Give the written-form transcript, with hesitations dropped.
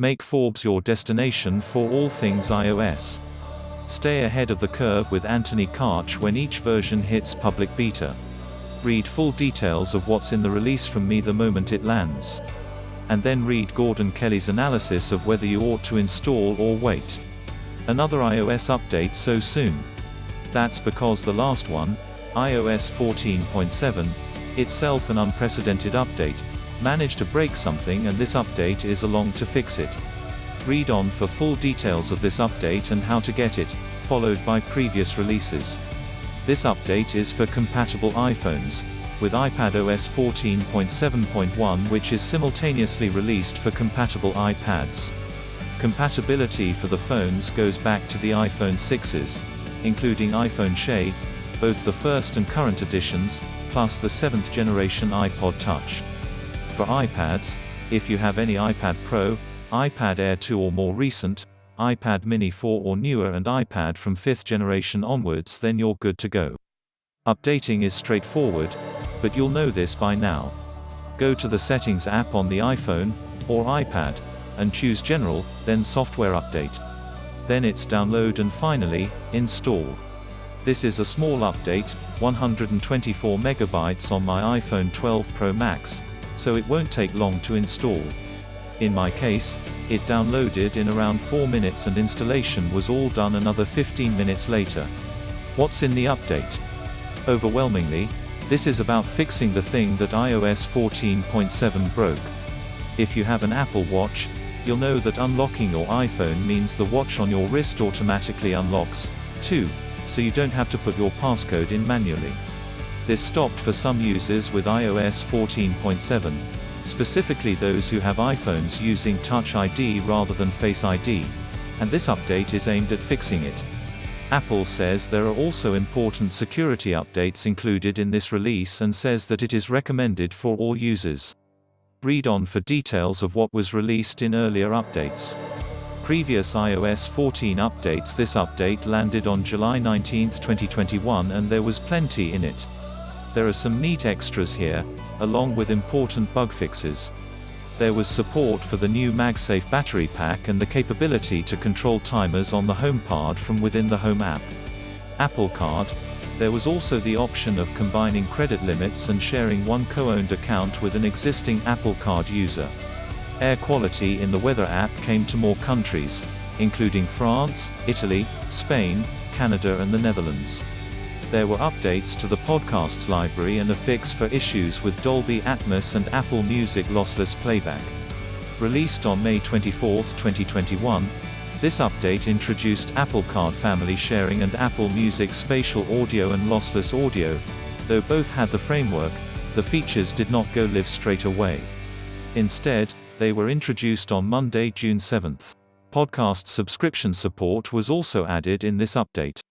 Make Forbes your destination for all things iOS. Stay ahead of the curve with Anthony Karch when each version hits public beta. Read full details of what's in the release from me the moment it lands. And then read Gordon Kelly's analysis of whether you ought to install or wait. Another iOS update so soon? That's because the last one, iOS 14.7, itself an unprecedented update, managed to break something, and this update is along to fix it. Read on for full details of this update and how to get it, followed by previous releases. This update is for compatible iPhones, with iPadOS 14.7.1 which is simultaneously released for compatible iPads. Compatibility for the phones goes back to the iPhone 6s, including iPhone SE, both the first and current editions, plus the 7th generation iPod Touch. For iPads, if you have any iPad Pro, iPad Air 2 or more recent, iPad mini 4 or newer and iPad from 5th generation onwards, then you're good to go. Updating is straightforward, but you'll know this by now. Go to the Settings app on the iPhone, or iPad, and choose General, then Software Update. Then it's Download and finally, Install. This is a small update, 124 megabytes on my iPhone 12 Pro Max, so it won't take long to install. In my case, it downloaded in around 4 minutes and installation was all done another 15 minutes later. What's in the update? Overwhelmingly, this is about fixing the thing that iOS 14.7 broke. If you have an Apple Watch, you'll know that unlocking your iPhone means the watch on your wrist automatically unlocks, too, so you don't have to put your passcode in manually. This stopped for some users with iOS 14.7, specifically those who have iPhones using Touch ID rather than Face ID, and this update is aimed at fixing it. Apple says there are also important security updates included in this release and says that it is recommended for all users. Read on for details of what was released in earlier updates. Previous iOS 14 updates. This update landed on July 19, 2021, and there was plenty in it. There are some neat extras here, along with important bug fixes. There was support for the new MagSafe battery pack and the capability to control timers on the HomePod from within the Home app. Apple Card. There was also the option of combining credit limits and sharing one co-owned account with an existing Apple Card user. Air quality in the Weather app came to more countries, including France, Italy, Spain, Canada and the Netherlands. There were updates to the podcasts library and a fix for issues with Dolby Atmos and Apple Music lossless playback. Released on May 24, 2021, this update introduced Apple Card family sharing and Apple Music spatial audio and lossless audio. Though both had the framework, the features did not go live straight away. Instead, they were introduced on Monday, June 7. Podcast subscription support was also added in this update.